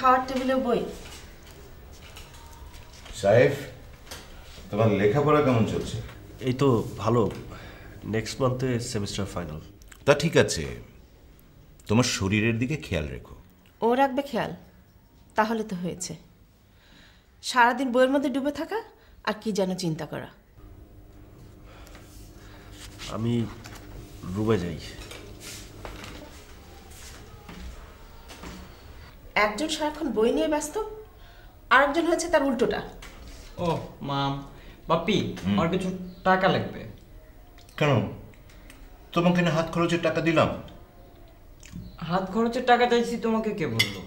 খাওয়ার টেবিলে বই। সাহেব, তোমার লেখাপড়া কেমন চলছে? এই তো ভালো, নেক্সট মান্থে সেমিস্টার ফাইনাল। তা ঠিক আছে, তোমার শরীরের দিকে খেয়াল রেখো। ও রাখবে খেয়াল, তাহলে তো হয়েছে। সারাদিন বইয়ের মধ্যে ডুবে থাকা আর কি যেন চিন্তা করা। আমি রুমে যাই। একজন সারাক্ষণ বই নিয়ে ব্যস্ত, আরেকজন হয়েছে তার উল্টোটা। ও মাম, বাপ্পি, আমার কিছু টাকা লাগবে। কেন? তোমাকে না হাত খরচের টাকা দিলাম। হাত খরচের টাকা চাইছি তোমাকে কে বললো?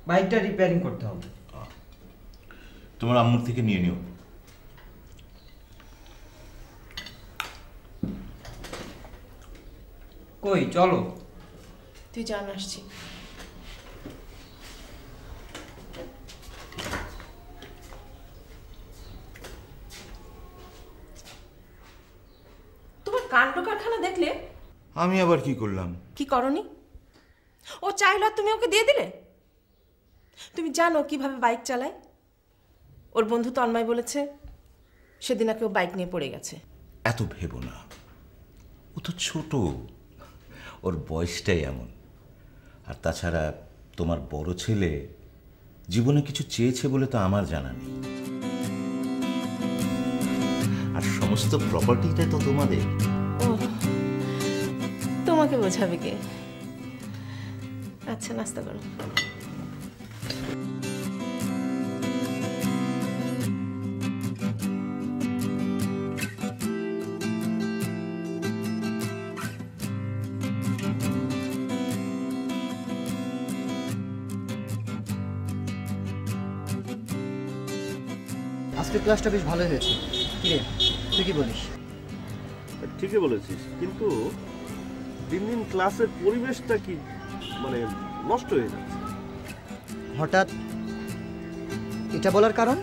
বাইকটা রিপেয়ারিং করতে হবে। তোমার আম্মুর থেকে নিয়ে নিও। কই চলো। তুই জান, আসছি। তোমার কাণ্ড কারখানা দেখলে। আমি আবার কি করলাম? কি করনি? ও চাইলো আর তুমি ওকে দিয়ে দিলে। তুমি জানো কিভাবে বাইক চালায়? ওর বন্ধু তন্ময় বলেছে সেদিন নাকি ও বাইক নিয়ে পড়ে গেছে। এত ভেবো না, ও তো ছোট, ওর বয়সটাই এমন। আর তাছাড়া তোমার বড় ছেলে জীবনে কিছু চেয়েছে বলে তো আমার জানা নেই। আর সমস্ত প্রপার্টিটা তো তোমাদের। ও, তোমাকে বোঝাবে কে? আচ্ছা, নাস্তা করো। আজকের ক্লাসটা বেশ ভালো হয়েছে। কিরে, তুই কি বলিস? ঠিকই বলেছিস, কিন্তু দিন দিন ক্লাসের পরিবেশটা কি মানে নষ্ট হয়ে যাচ্ছে। হঠাৎ এটা বলার কারণ?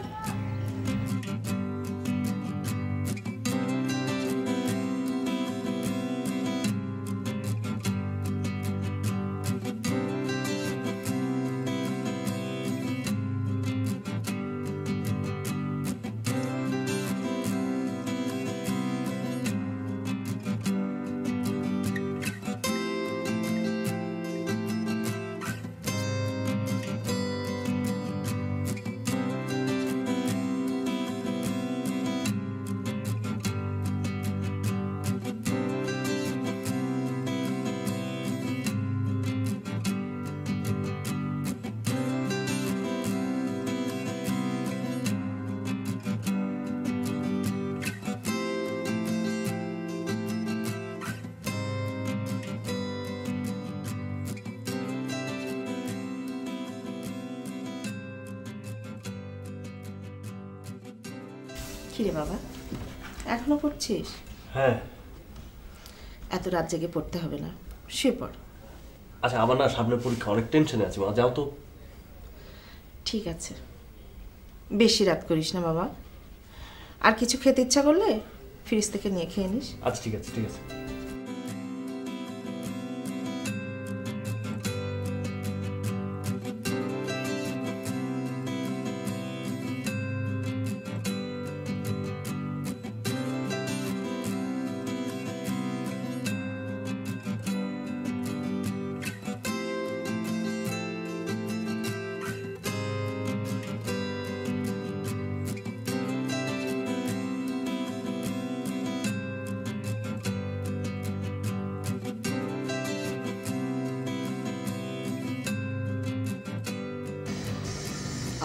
কিরে বাবা, এখনো পড়ছিস? হ্যাঁ। এত রাত জেগে পড়তে হবে না, শুয়ে পড়। আচ্ছা, আমার না সামনের পরীক্ষা, অনেক টেনশনে আছি মা, যাও তো। ঠিক আছে, বেশি রাত করিস না বাবা। আর কিছু খেতে ইচ্ছা করলে ফ্রিজ থেকে নিয়ে খেয়ে নিস। আচ্ছা ঠিক আছে, ঠিক আছে।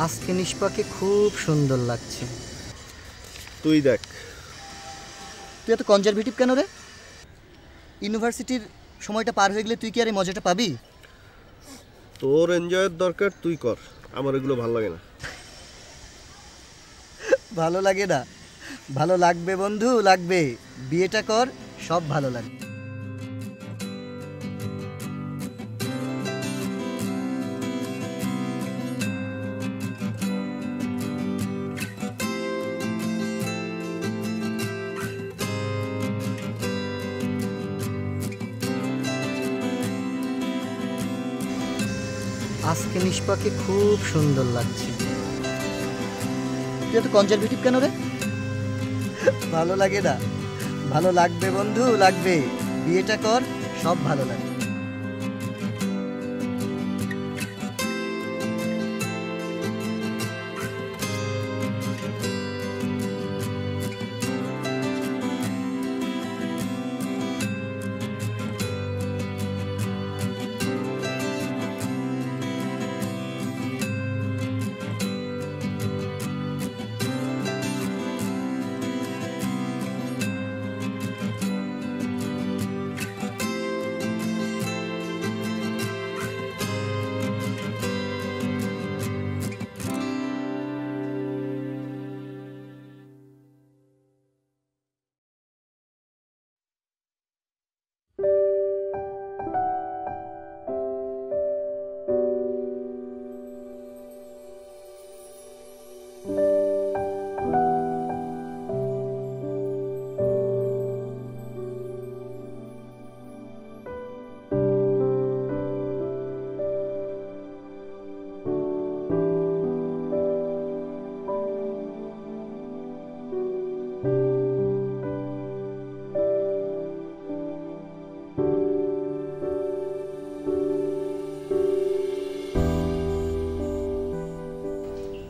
আজকে নিষ্পাকে খুব সুন্দর লাগছে। তুই দেখ। তুই এত কনজারভেটিভ কেন রে? ইউনিভার্সিটির সময়টা পার হয়ে গেলে তুই কি আর এই মজাটা পাবি? তোর এনজয়ের দরকার, তুই কর, আমার এগুলো ভালো লাগে না। ভালো লাগে না? ভালো লাগবে বন্ধু, লাগবে। বিয়েটা কর, সব ভালো লাগবে। আজকে নিষ্পাকে খুব সুন্দর লাগছে। তুই এত কনজারভেটিভ কেন রে? ভালো লাগে না? ভালো লাগবে বন্ধু, লাগবে। বিয়েটা কর, সব ভালো লাগে।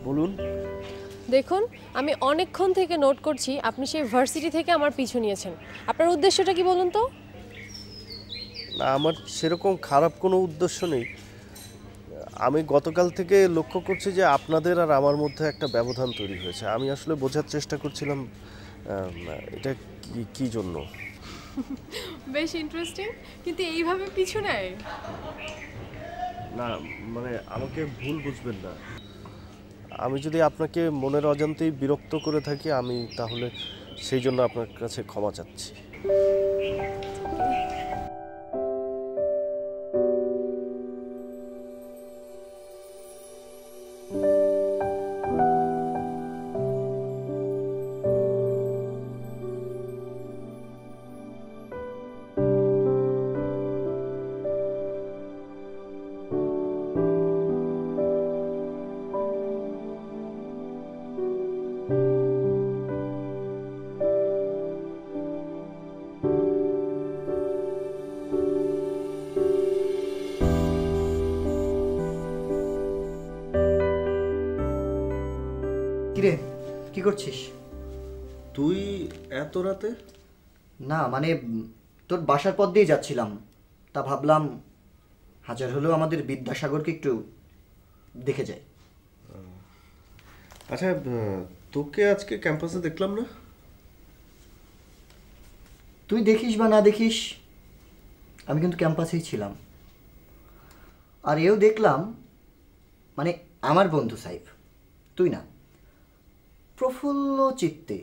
বলুন। দেখুন, আমি অনেকক্ষণ থেকে নোট করছি আপনি সেই ভার্সিটি থেকে আমার পিছু নিয়েছেন। আপনার উদ্দেশ্যটা কি বলুন তো? না, আমার সেরকম খারাপ কোনো উদ্দেশ্য নেই। আমি গতকাল থেকে লক্ষ্য করছি যে আপনাদের আর আমার মধ্যে একটা ব্যবধান তৈরি হয়েছে। আমি আসলে বোঝার চেষ্টা করছিলাম এটা কি জন্য। বেশ ইন্টারেস্টিং, কিন্তু এইভাবে পিছু নেয়? না মানে আমাকে ভুল বুঝবেন না। আমি যদি আপনাকে মনের অজান্তেই বিরক্ত করে থাকি, আমি তাহলে সেই জন্য আপনার কাছে ক্ষমা চাচ্ছি। কিরে, কি করছিস? তুই এত রাতে? না মানে তোর বাসার পথ দিয়ে যাচ্ছিলাম, তা ভাবলাম হাজার হলেও আমাদের বিদ্যাসাগরকে একটু দেখে যাই। আচ্ছা, তোকে আজকে ক্যাম্পাসে দেখলাম না। তুই দেখিস বা না দেখিস, আমি কিন্তু ক্যাম্পাসেই ছিলাম। আর এও দেখলাম, মানে আমার বন্ধু সাইফ, তুই না, প্রফুল্ল চিত্তে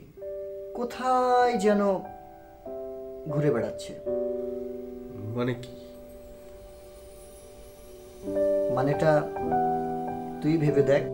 কোথায় যেন ঘুরে বেড়াচ্ছে। মানে কি? মানেটা তুই ভেবে দেখ।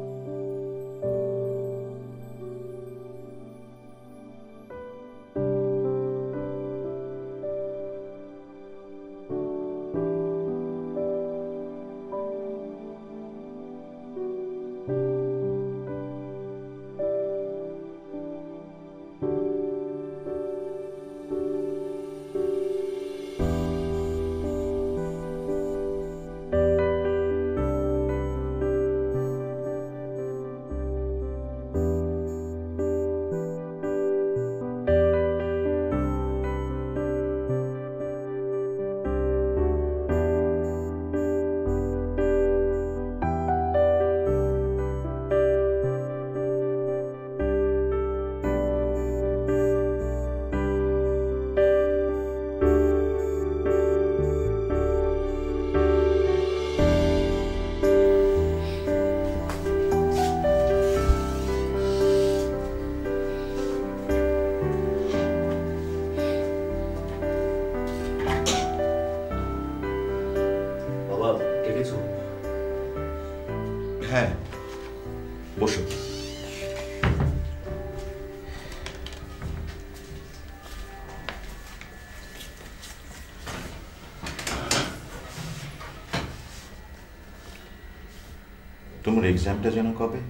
তোমার এক্সামটা যেন কবে?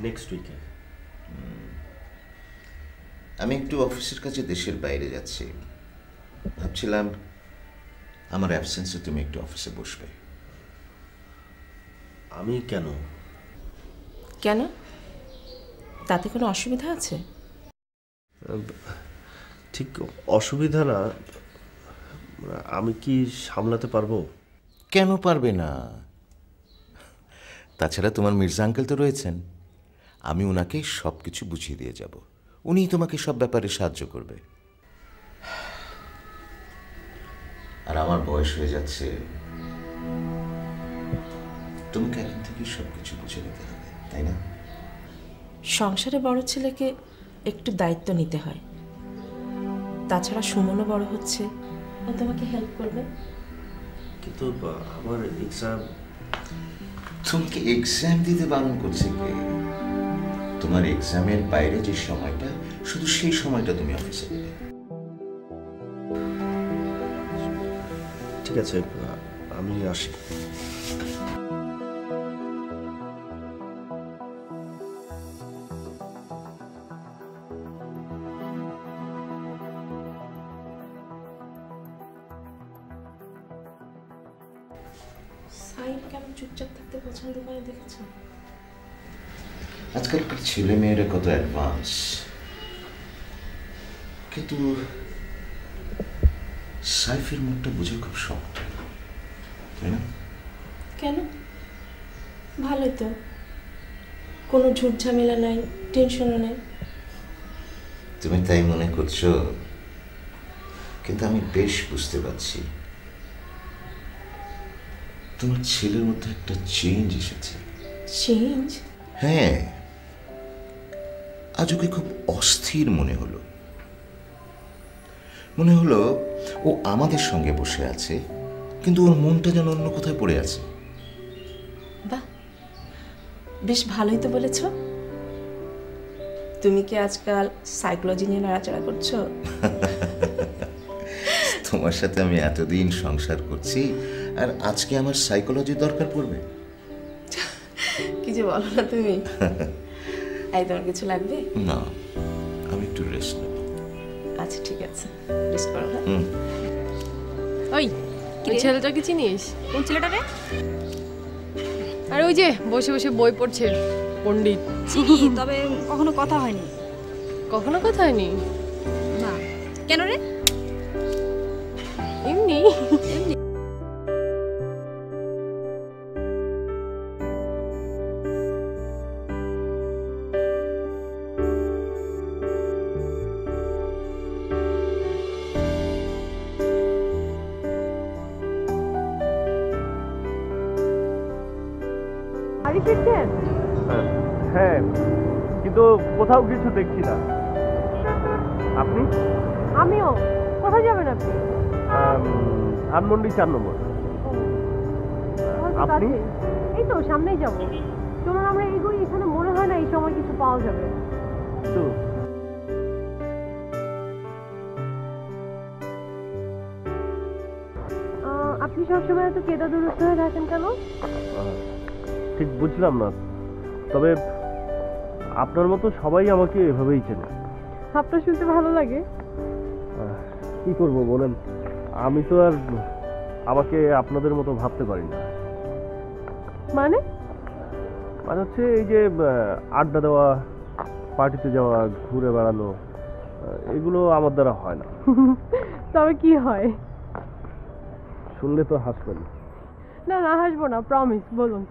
নেক্সট উইকে। আমি একটু অফিসের কাছে দেশের বাইরে যাচ্ছি, ভাবছিলাম আমার অ্যাবসেন্সে তুমি একটু অফিসে বসবে। আমি কেন? কেন? তাতে কোনো অসুবিধা আছে? ঠিক অসুবিধা না, আমি কি সামলাতে পারবো? কেন পারবে না? তাছাড়া তোমার মির্জা আঙ্কেল তো রয়েছেন, আমি ওনাকে সব কিছু বুঝিয়ে দিয়ে যাব, উনি তোমাকে সব ব্যাপারে সাহায্য করবে। আর আমার বয়স হয়ে যাচ্ছে, তোমাকে এখন থেকে সব কিছু বুঝে নিতে হবে, তাই না? সংসারে বড় ছেলেকে একটু দায়িত্ব নিতে হয়। তাছাড়া সুমনও বড় হচ্ছে, ও তোমাকে হেল্প করবে। কিন্তু আমার এক্সাম। তোমাকে এক্সাম দিতে বারণ করছে কে? তোমার এক্সামের বাইরে যে সময়টা, শুধু সেই সময়টা তুমি অফিসে দেবে। ঠিক আছে, আমি আসি। সাইড কেমন চুপচাপ থাকতে পছন্দ করে দেখেছো? আজকালকার ছেলে মেয়েরা কত অ্যাডভান্স, কিন্তু সাইফের মুখটা বুঝে খুব শক্ত, তাই না? কেন? ভালোই তো, কোনো ঝুট ঝামেলা নাই, টেনশনও নেই। তুমি তাই মনে করছো, কিন্তু আমি বেশ বুঝতে পারছি তোমার ছেলের মধ্যে একটা চেঞ্জ এসেছে। চেঞ্জ? হ্যাঁ, আজ ওকে খুব অস্থির মনে হলো। মনে হলো ও আমাদের সঙ্গে বসে আছে, কিন্তু ওর মনটা যেন অন্য কোথায় পড়ে আছে। বাহ, বেশ ভালোই তো বলেছ। তুমি কি আজকাল সাইকোলজি নিয়ে নাড়াচাড়া করছো? তোমার সাথে আমি এতদিন সংসার করছি, আর আজকে আমার সাইকোলজি দরকার পড়বে? কি যে বলো না তুমি। এই, তোমার কিছু লাগবে? না, আমি একটু রেস্ট নেব। আচ্ছা ঠিক আছে, রেস্ট করো। হ্যাঁ, ওই ওই ছেলেটাকে চিনিস? কোন ছেলেটা রে? আর ওই যে বসে বসে বই পড়ছে, পণ্ডিত। চিনি, তবে কখনো কথা হয়নি। কখনো কথা হয়নি? না। কেন রে? এমনি। এমনি। বাড়ি ফিরছেন? হ্যাঁ, কিন্তু কোথাও কিছু দেখছি না। আপনি? আমিও। কোথায় যাবেন আপনি? ধানমন্ডি 4 নম্বর। আপনি? এই তো সামনেই যাব। চলুন আমরা এগোই, এখানে মনে হয় না এই সময় কিছু পাওয়া যাবে। তো আপনি সবসময় এত কেদাদুরস্ত হয়ে থাকেন কেন? ঠিক বুঝলাম না, তবে আপনার মতো সবাই আমাকে এভাবেই চেনে। আপনার শুনতে ভালো লাগে। কি করব বলেন, আমি তো আর আমাকে আপনাদের মতো ভাবতে পারি না। মানে? মানে হচ্ছে এই যে আড্ডা দেওয়া, পার্টিতে যাওয়া, ঘুরে বেড়ানো, এগুলো আমার দ্বারা হয় না। তবে কি হয়? শুনলে তো হাসবেন। না না, হাসবো না, প্রমিস। বলুন।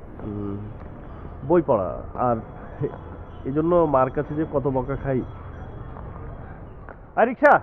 বই পড়া, আর এই জন্য মার কাছে যে কত বকা খাই। আর রিক্সা।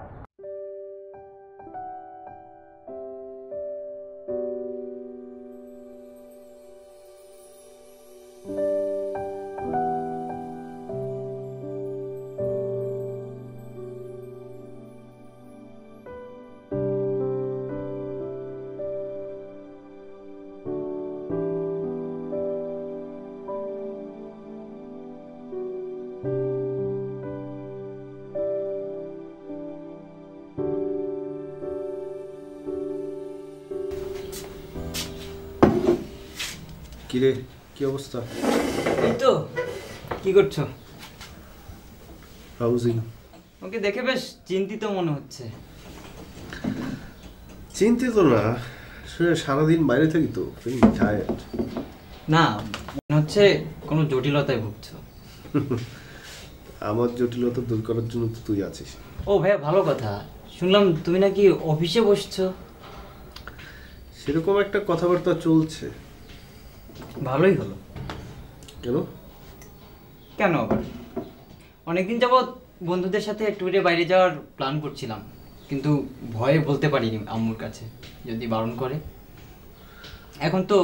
কিরে কি অবস্থা? এই তো, কি করছো? হাউজিং। ওকে দেখে বেশ চিন্তিত মনে হচ্ছে। চিন্তিত না, সারাদিন বাইরে থাকি তো, ফিলিং টায়ার্ড। না, মনে হচ্ছে কোনো জটিলতায় ভুগছো। আমার জটিলতা দূর করার জন্য তো তুই আছিস। ও ভাইয়া, ভালো কথা। শুনলাম তুমি নাকি অফিসে বসছো। সেরকম একটা কথাবার্তা চলছে। ভালোই হলো। কেন? কেন আবার? অনেকদিন যাবৎ বন্ধুদের সাথে ট্যুরে বাইরে যাওয়ার প্ল্যান করছিলাম, কিন্তু ভয়ে বলতে পারিনি আম্মুর কাছে, যদি বারণ করে। এখন তো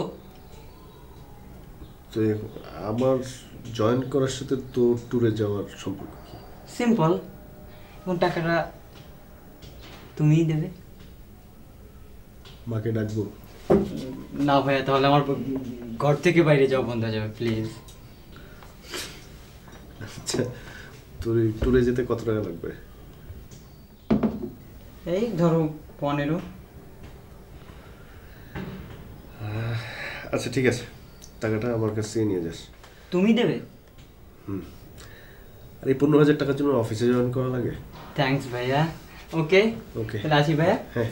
আমার জয়েন করার সাথে তোর ট্যুরে যাওয়ার সম্পর্ক কি? সিম্পল। এখন টাকাটা তুমিই দেবে। মাকে ডাকবো? না ভাইয়া, তাহলে আমার ঘর থেকে বাইরে যাওয়া বন্ধ হয়ে যাবে, প্লিজ। আচ্ছা, তোর এই ট্যুরে যেতে কত টাকা লাগবে? এই ধরো 15। আচ্ছা ঠিক আছে, টাকাটা আমার কাছে নিয়ে যাস। তুমি দেবে? আর এই 15,000 টাকার জন্য অফিসে জয়েন করা লাগে? থ্যাঙ্কস ভাইয়া। ওকে ওকে, তাহলে আসি ভাইয়া। হ্যাঁ।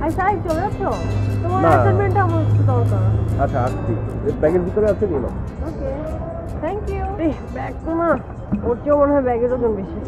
আচ্ছা, চলে যাচ্ছ? তোমার না। অ্যাসাইনমেন্টটা আমার একটু দরকার। আচ্ছা আসছি, ব্যাগের ভিতরে আছে নিয়ে নাও। ওকে, থ্যাংক ইউ। এই ব্যাগ তো না, ওর চেয়েও মনে হয় ব্যাগের ওজন বেশি।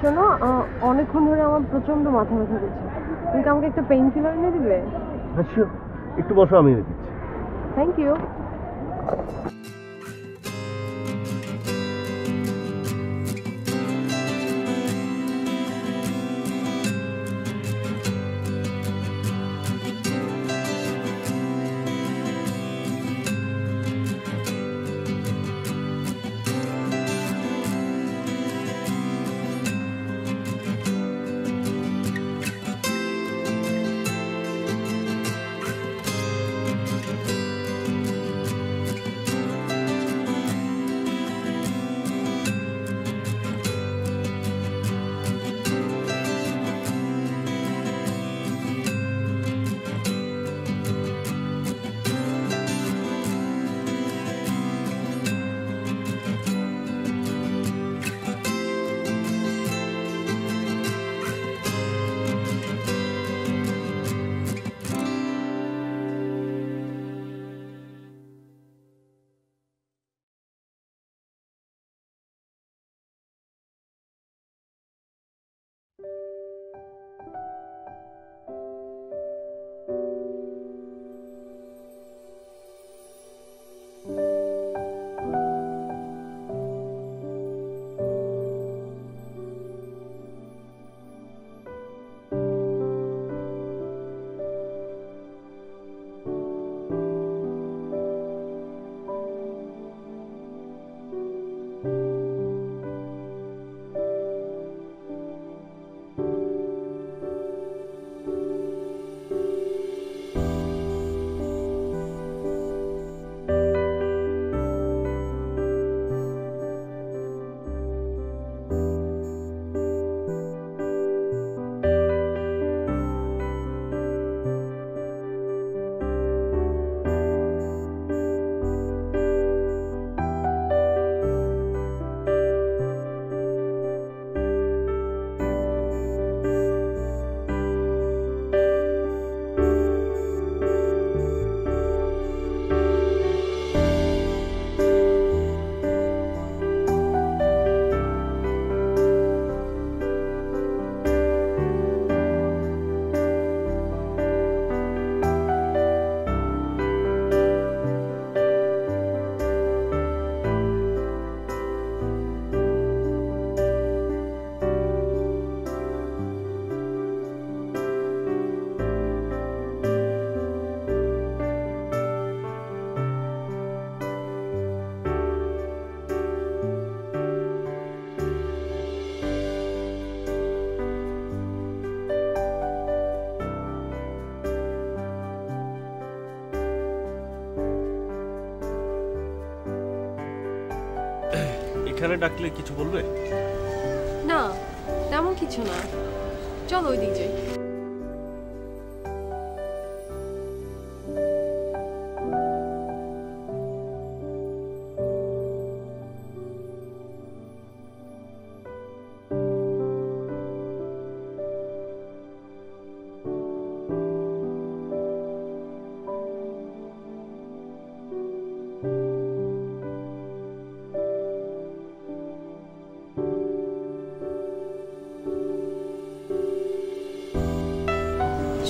শোনো, অনেকক্ষণ ধরে আমার প্রচন্ড মাথা ব্যথা করছে। তুমি কি আমাকে একটা পেইন কিলার এনে দিবে? আচ্ছা, একটু বসো, আমি এনে দিচ্ছি। Thank you. এখানে ডাকলে কিছু বলবে? না, তেমন কিছু না। চলো ওই দিক যাই।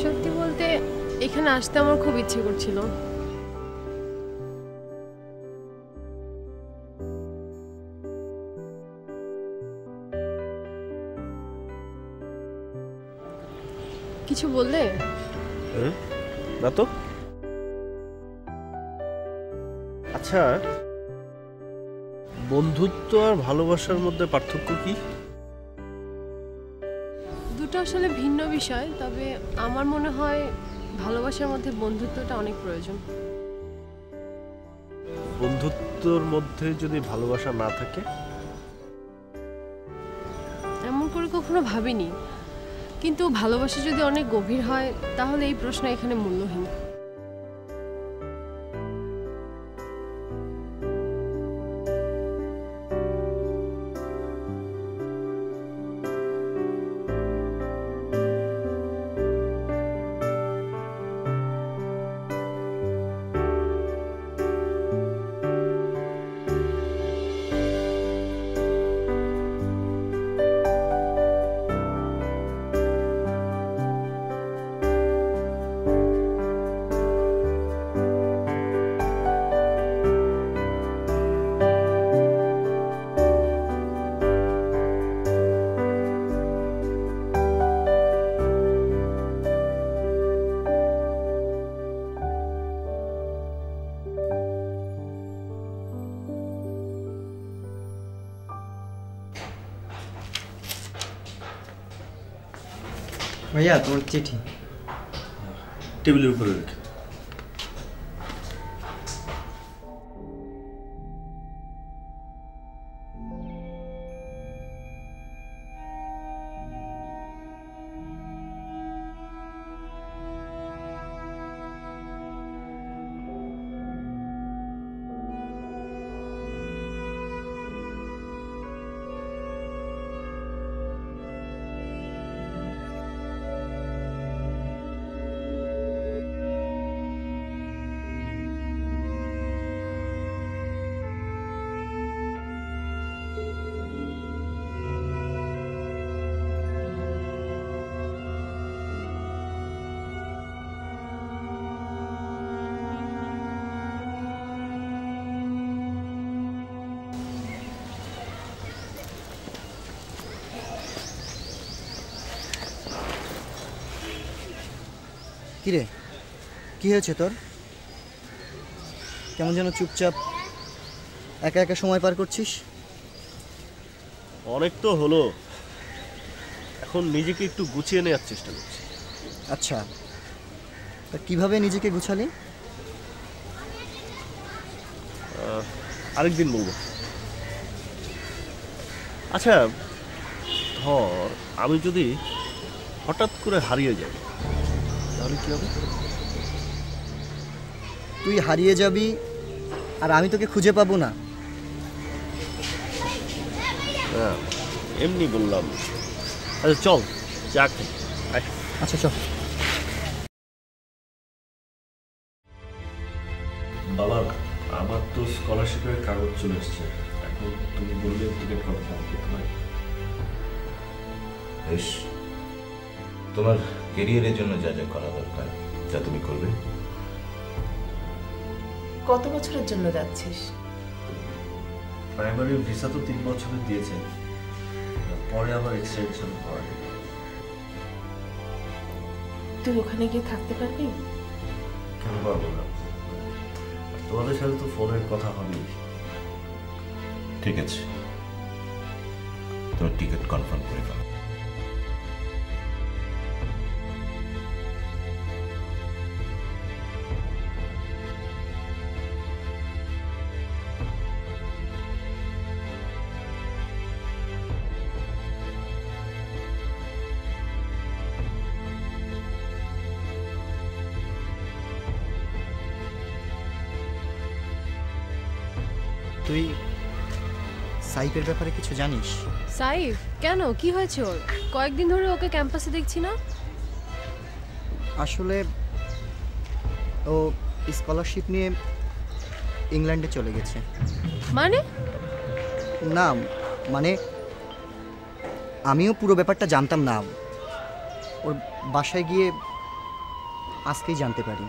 সত্যি বলতে এখানে আসতে আমার খুব ইচ্ছে করছিল। কিছু বললে? না তো। আচ্ছা, বন্ধুত্ব আর ভালোবাসার মধ্যে পার্থক্য কি? দুটো আসলে ভিন্ন বিষয়, তবে আমার মনে হয় ভালোবাসার মধ্যে বন্ধুত্বটা অনেক প্রয়োজন। বন্ধুত্বর মধ্যে যদি ভালোবাসা না থাকে? এমন করে কখনো ভাবিনি, কিন্তু ভালোবাসা যদি অনেক গভীর হয় তাহলে এই প্রশ্ন এখানে মূল্যহীন। ভাইয়া তোমার চিঠি। টেবিলের উপরে রেখে। কিরে, কি হয়েছে তোর? কেমন যেন চুপচাপ একা একা সময় পার করছিস? অনেক তো হলো, এখন নিজেকে একটু গুছিয়ে নেওয়ার চেষ্টা করছি। আচ্ছা, তা কিভাবে নিজেকে গুছালি? আরেকদিন বলবো। আচ্ছা, ধর আমি যদি হঠাৎ করে হারিয়ে যাই তাহলে কি হবে? তুই হারিয়ে যাবি আর আমি তোকে খুঁজে পাবো না? হ্যাঁ, এমনি বললাম। আচ্ছা চল চা খাই। আচ্ছা চল। বাবা, আমার তো স্কলারশিপের কাগজ চলে এসছে, এখন তুমি বললে টিকিট কনফার্ম করতে হয়। বেশ, তোমার কেরিয়ারের জন্য যা যা করা দরকার তা তুমি করবে। কত বছরের জন্য যাচ্ছিস? প্রাইমারি ভিসা তো 3 বছরের দিয়েছে, পরে আবার এক্সটেনশন করা। তুই ওখানে গিয়ে থাকতে পারবি? কেন পারবো না? তোমাদের সাথে তো ফোনের কথা হবেই। ঠিক আছে, তোমার টিকিট কনফার্ম করে দাও। তুই সাইফের ব্যাপারে কিছু জানিস? সাইফ কেন, কি হয়েছে ওর? কয়েকদিন ধরে ওকে ক্যাম্পাসে দেখছি না। আসলে ও স্কলারশিপ নিয়ে ইংল্যান্ডে চলে গেছে। মানে? না মানে আমিও পুরো ব্যাপারটা জানতাম না, ওর বাসায় গিয়ে আজকেই জানতে পারি।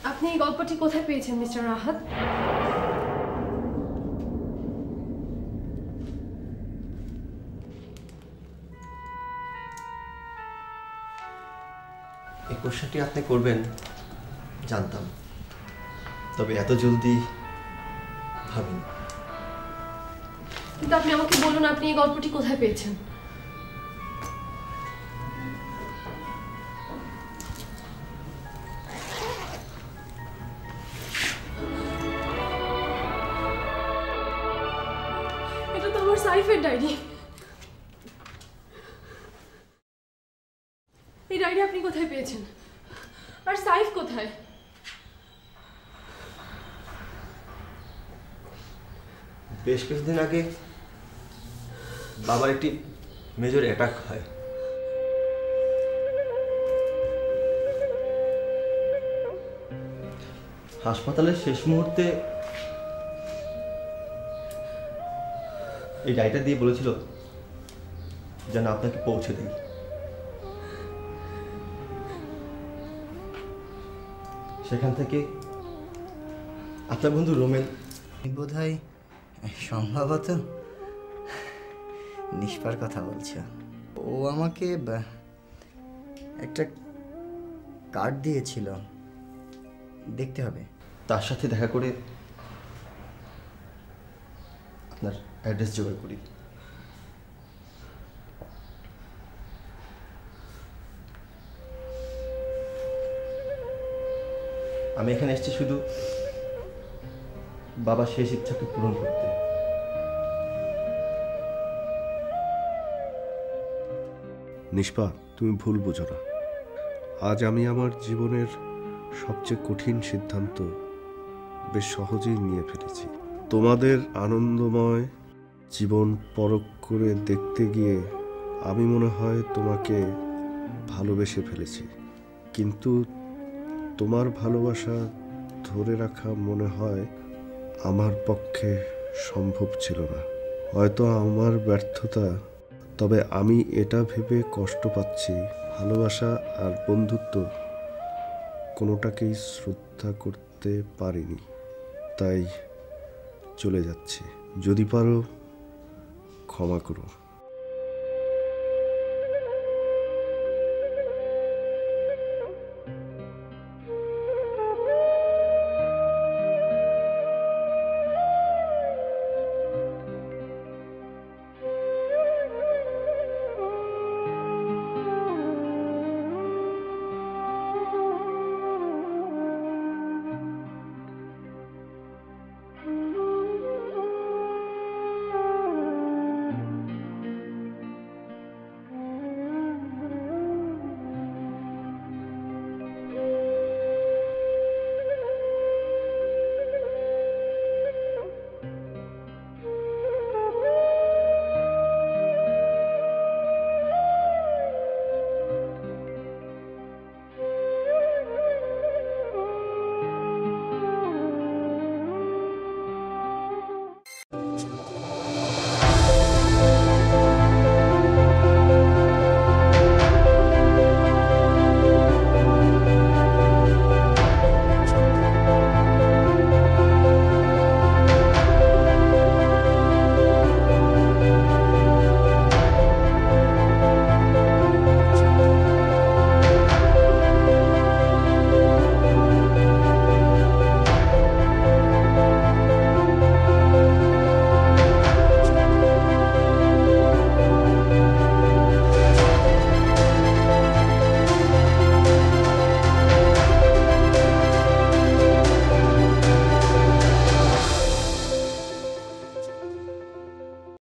আপনি এই গল্পটি কোথায় পেয়েছেন মিস্টার রাহাত? এই কোশ্চেনটি আপনি করবেন জানতাম, তবে এত জলদি ভাবিনি। কিন্তু আপনি আমাকে বলুন, আপনি এই গল্পটি কোথায় পেয়েছেন? এটা তো আমার সাইফের ডায়েরি। এই ডায়েরি আপনি কোথায় পেয়েছেন? আর সাইফ কোথায়? বেশ কিছুদিন আগে বাবার একটি মেজর অ্যাটাক হয়। হাসপাতালের শেষ মুহূর্তে এই ডায়েরিটা দিয়ে বলেছিল যেন আপনাকে পৌঁছে দিই। সেখান থেকে আপনার বন্ধু রোমেল বোধহয় সম্ভবত নিষ্পার কথা বলছো। ও আমাকে একটা কার্ড দিয়েছিল, দেখতে হবে। তার সাথে দেখা করে আপনার অ্যাড্রেস জোগাড় করি। আমি এখানে এসেছি শুধু বাবার শেষ ইচ্ছাকে পূরণ করতে। নিষ্পা, তুমি ভুল বোঝো না। আজ আমি আমার জীবনের সবচেয়ে কঠিন সিদ্ধান্ত বেশ সহজেই নিয়ে ফেলেছি। তোমাদের আনন্দময় জীবন পরখ করে দেখতে গিয়ে আমি মনে হয় তোমাকে ভালোবেসে ফেলেছি, কিন্তু তোমার ভালোবাসা ধরে রাখা মনে হয় আমার পক্ষে সম্ভব ছিল না। হয়তো আমার ব্যর্থতা, তবে আমি এটা ভেবে কষ্ট পাচ্ছি ভালোবাসা আর বন্ধুত্ব কোনোটাকেই শ্রদ্ধা করতে পারিনি, তাই চলে যাচ্ছি। যদি পারো ক্ষমা করো।